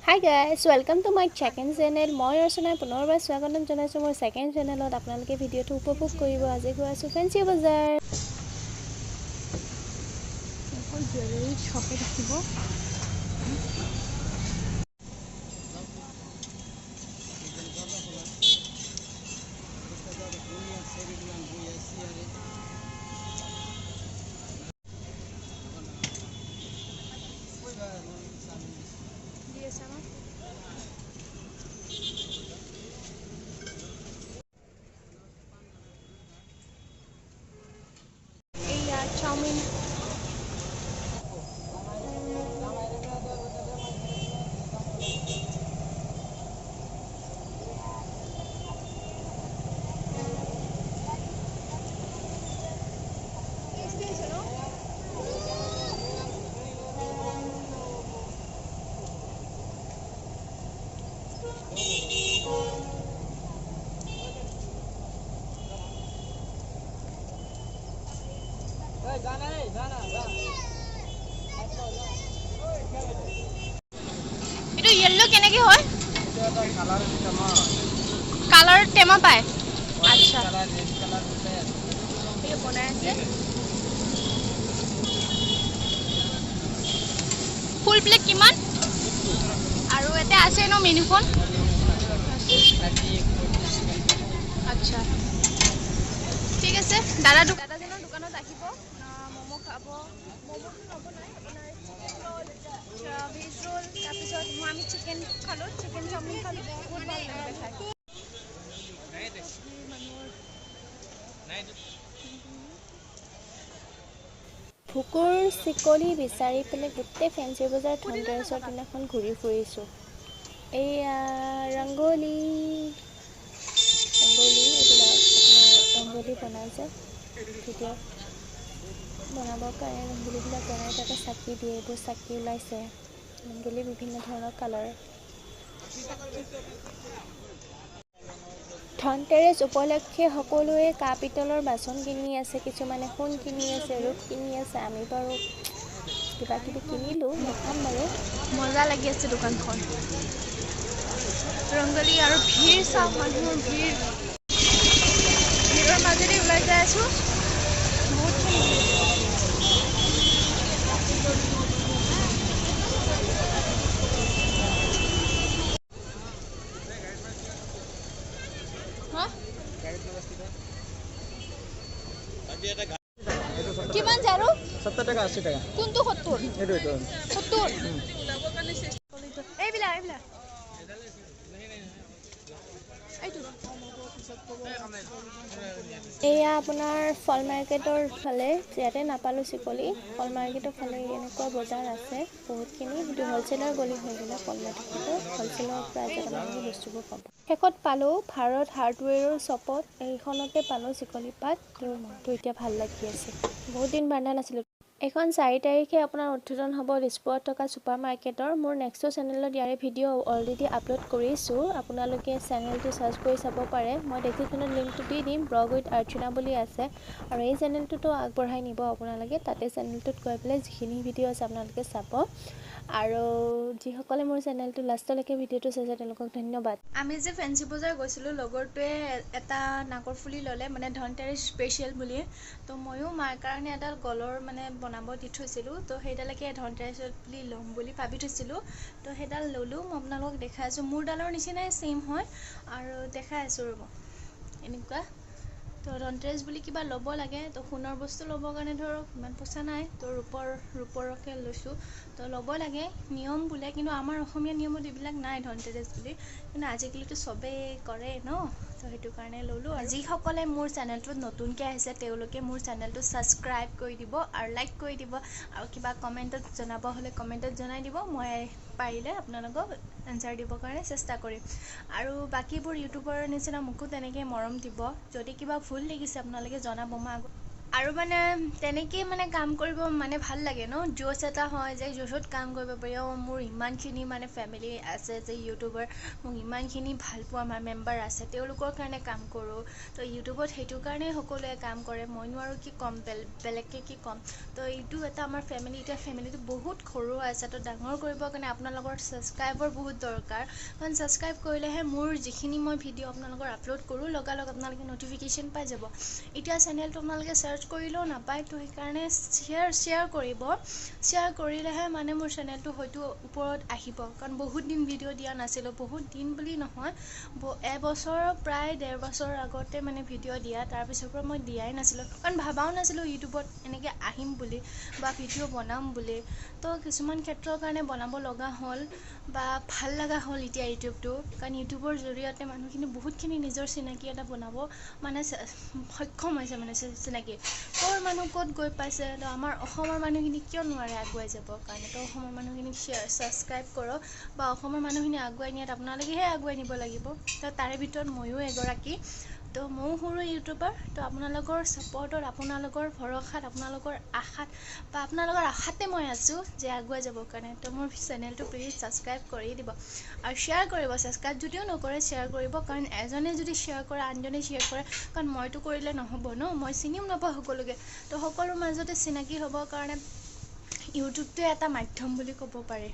Hi guys, welcome to my second channel. মই ৰচনাই পুনৰবাৰ স্বাগতম জনাইছোঁ মোৰ second channelত আপোনালোকে ভিডিঅ'টো উপভোগ কৰিব। আজি গৈ আছোঁ ফেঞ্চি বজাৰ। অকল জুৱেলাৰী শ্বপে দেখিব। এইয়া চাওমিন এইটো ইয়েলো কেনেকৈ হয় কালাৰ টেমা পায় আচ্ছা এই বনাই আছে ফুল প্লেট কিমান আৰু এটা আছে ন মেনুখন আচ্ছা ঠিক আছে দাদাজনৰ দোকানত আহিব ম'ম' খাব ম'ম'টো নবনাই আপোনাৰ ভেজ ৰোল তাৰপিছত আমি চিকেন খালোঁ চিকেন চাওমিন খালোঁ বহুত ভাল লাগিলে খাই ভোকৰ চিকলি বিচাৰি পেলাই গোটেই ফেঞ্চি বজাৰ ধনতেৰাছৰ দিনাখন ঘূৰি ফুৰিছোঁ এইয়া ৰংগলী এইবিলাক ৰংগলী বনাইছে ভিডিঅ' বনাবৰ কাৰণে ৰংগলীবিলাক বনাই তাতে চাকি দিয়ে এইবোৰ চাকি ওলাইছে ৰংগলী বিভিন্ন ধৰণৰ কালাৰ ধনতেৰেছ উপলক্ষে সকলোৱে কাঁহ পিতলৰ বাচন কিনি আছে কিছুমানে সোণ কিনি আছে ৰূপ কিনি আছে আমি বাৰু কিবা কিবি কিনিলোঁ দেখাম বাৰু মজা লাগি আছে দোকানখন ৰংগলী আৰু ভিৰ চাওক মানুহৰ ভিৰৰ মাজেদি ওলাই যাই আছোঁ কিমান জানো 70 টাকা 80 টাকা কোনটো 70 এইটো 70 এইবিলাক এয়া আপোনাৰ ফল মাৰ্কেটৰ ফালে ইয়াতে নাপালোঁ চিকলি ফল মাৰ্কেটৰ ফালে এনেকুৱা বজাৰ আছে বহুতখিনি কিন্তু হ'লচেলাৰ গলি হৈ গ'লে ফল মাৰ্কেটত হ'লচেলৰ প্ৰাইজত আপোনালোকে বস্তুবোৰ পাব শেষত পালোঁ ভাৰত হাৰ্ডৱেৰৰ শ্বপত এইখনতে পালোঁ চিকলি পাত তোৰ মনটো এতিয়া ভাল লাগি আছে বহুত দিন বান্ধা নাছিলোঁ এখন 4 তাৰিখে আপোনাৰ উদ্বোধন হ'ব দিছপুৰত থকা ছুপাৰ মাৰ্কেটৰ মোৰ নেক্সট চেনেলত ইয়াৰে ভিডিঅ' অলৰেডি আপলোড কৰিছোঁ আপোনালোকে চেনেলটো চাৰ্চ কৰি চাব পাৰে মই ডেছক্ৰিপশ্যনত লিংকটো দি দিম ব্লগ উইথ আৰ্চনা বুলি আছে আৰু এই চেনেলটোতো আগবঢ়াই নিব আপোনালোকে তাতে চেনেলটোত গৈ পেলাই যিখিনি ভিডিঅ' আছে আপোনালোকে চাব আৰু যিসকলে মোৰ চেনেলটো লাষ্টলৈকে ভিডিঅ'টো চাইছে তেওঁলোকক ধন্যবাদ আমি যে ফেঞ্চি বজাৰ গৈছিলোঁ লগৰটোৱে এটা নাকৰ ফুলি ল'লে মানে ধনতেৰাছ স্পেচিয়েল বুলি তো ময়ো মাৰ কাৰণে এডাল গলৰ মানে বনাব দি থৈছিলোঁ তো সেইডালকে ধনতেৰাছত বুলি ল'ম বুলি ভাবি থৈছিলোঁ তো সেইডাল ল'লোঁ মই আপোনালোকক দেখাই আছোঁ মোৰ ডালৰ নিচিনাই ছেইম হয় আৰু দেখাই আছোঁ ৰ'ব এনেকুৱা তো ধনতেৰাছ বুলি কিবা ল'ব লাগে তো সোণৰ বস্তু ল'বৰ কাৰণে ধৰক ইমান পইচা নাই তো ৰূপৰকে লৈছোঁ তো ল'ব লাগে নিয়ম বোলে কিন্তু আমাৰ অসমীয়া নিয়মত এইবিলাক নাই ধনতেৰাছ বুলি কিন্তু আজিকালিতো চবেই কৰে ন তো সেইটো কাৰণে ল'লোঁ আৰু যিসকলে মোৰ চেনেলটোত নতুনকৈ আহিছে তেওঁলোকে মোৰ চেনেলটো ছাবস্ক্ৰাইব কৰি দিব আৰু লাইক কৰি দিব আৰু কিবা কমেণ্টত জনাব হ'লে কমেণ্টত জনাই দিব মই পাৰিলে আপোনালোকক এনচাৰ দিবৰ কাৰণে চেষ্টা কৰিম আৰু বাকীবোৰ ইউটিউবৰ নিচিনা মোকো তেনেকৈ মৰম দিব যদি কিবা ভুল দেখিছে আপোনালোকে জনাব মই আৰু মানে তেনেকেই মানে কাম কৰিব মানে ভাল লাগে ন, জোচ এটা হয় যে জোচত কাম কৰিব পাৰি। মোৰ ইমানখিনি মানে ফেমিলি আছে যে ইউটিউবাৰ, মোক ইমানখিনি ভাল পোৱা মেম্বাৰ আছে, তেওঁলোকৰ কাৰণে কাম কৰোঁ। তো ইউটিউবত সেইটো কাৰণেই সকলোৱে কাম কৰে, মইনো আৰু কি ক'ম, বেলেগকৈ কি ক'ম। তো এইটো এটা আমাৰ ফেমিলি, এতিয়া ফেমিলিটো বহুত সৰু আছে, তো ডাঙৰ কৰিবৰ কাৰণে আপোনালোকৰ ছাবস্ক্ৰাইবৰ বহুত দৰকাৰ। কাৰণ ছাবস্ক্ৰাইব কৰিলেহে মোৰ যিখিনি মই ভিডিঅ' আপোনালোকৰ আপলোড কৰোঁ লগালগ আপোনালোকে নটিফিকেশ্যন পাই যাব। এতিয়া চেনেলটো আপোনালোকে চাৰ্চ কৰিলেও নাপায়, তো সেইকাৰণে শ্বেয়াৰ কৰিব। শ্বেয়াৰ কৰিলেহে মানে মোৰ চেনেলটো হয়তো ওপৰত আহিব। কাৰণ বহুত দিন ভিডিঅ' দিয়া নাছিলোঁ, বহুত দিন বুলি নহয়, এবছৰৰ প্ৰায় 1.5 বছৰ আগতে মানে ভিডিঅ' দিয়া, তাৰপিছৰ পৰা মই দিয়াই নাছিলোঁ। কাৰণ ভাবাও নাছিলোঁ ইউটিউবত এনেকৈ আহিম বুলি বা ভিডিঅ' বনাম বুলি। তো কিছুমান ক্ষেত্ৰৰ কাৰণে বনাব লগা হ'ল বা ভাল লগা হ'ল এতিয়া ইউটিউবটো। কাৰণ ইউটিউবৰ জৰিয়তে মানুহখিনি বহুতখিনি নিজৰ চিনাকি এটা বনাব মানে সক্ষম হৈছে, মানে চিনাকি ক'ৰ মানুহ ক'ত গৈ পাইছে। তো আমাৰ অসমৰ মানুহখিনি কিয় নোৱাৰে আগুৱাই যাবৰ কাৰণে। তো অসমৰ মানুহখিনিক ছাবস্ক্ৰাইব কৰক, বা অসমৰ মানুহখিনি আগুৱাই নিয়াত আপোনালোকেহে আগুৱাই নিব লাগিব। তো তাৰে ভিতৰত ময়ো এগৰাকী। তো ময়ো সৰু ইউটিউবাৰ। তো আপোনালোকৰ ছাপৰ্টত, আপোনালোকৰ ভৰসাত, আপোনালোকৰ আশাত বা আপোনালোকৰ আশাতে মই আছোঁ যে আগুৱাই যাবৰ কাৰণে। তো মোৰ চেনেলটো প্লিজ ছাবস্ক্ৰাইব কৰি দিব আৰু শ্বেয়াৰ কৰিব। ছাবস্ক্ৰাইব যদিও নকৰে শ্বেয়াৰ কৰিব, কাৰণ এজনে যদি শ্বেয়াৰ কৰে আনজনে শ্বেয়াৰ কৰে। কাৰণ মইতো কৰিলে নহ'ব ন, মই চিনিও নাপাওঁ সকলোকে। তো সকলোৰ মাজতে চিনাকি হ'বৰ কাৰণে ইউটিউবটোৱে এটা মাধ্যম বুলি ক'ব পাৰি।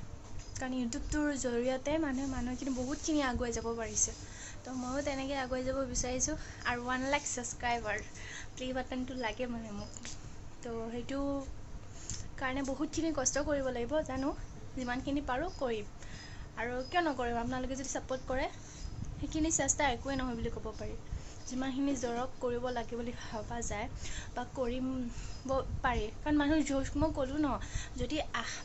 কাৰণ ইউটিউবটোৰ জৰিয়তে মানুহখিনি বহুতখিনি আগুৱাই যাব পাৰিছে। তো ময়ো তেনেকৈ আগুৱাই যাব বিচাৰিছোঁ। আৰু 1 লাখ ছাবস্ক্ৰাইবাৰ প্লে বাটনটো লাগে মানে মোক। তো সেইটো কাৰণে বহুতখিনি কষ্ট কৰিব লাগিব, জানো যিমানখিনি পাৰোঁ কৰিম। আৰু কিয় নকৰিম, আপোনালোকে যদি ছাপোৰ্ট কৰে। সেইখিনি চেষ্টা একোৱেই নহয় বুলি ক'ব পাৰি। যিমানখিনি জৰক কৰিব লাগে বুলি ভবা যায় বা কৰিম পাৰি। কাৰণ মানুহ জোচ, মই ক'লোঁ ন, যদি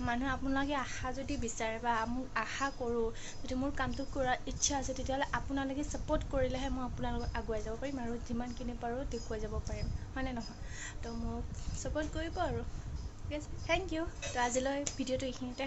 মানুহে আপোনালোকে আশা যদি বিচাৰে বা মোক আশা কৰোঁ, যদি মোৰ কামটো কৰাৰ ইচ্ছা আছে, তেতিয়াহ'লে আপোনালোকে ছাপোৰ্ট কৰিলেহে মই আপোনালোকক আগুৱাই যাব পাৰিম আৰু যিমানখিনি পাৰোঁ দেখুৱাই যাব পাৰিম, হয়নে নহয়। তো মোক ছাপোৰ্ট কৰিব আৰু ঠিক আছে, থেংক ইউ। তো আজিলৈ ভিডিঅ'টো এইখিনিতে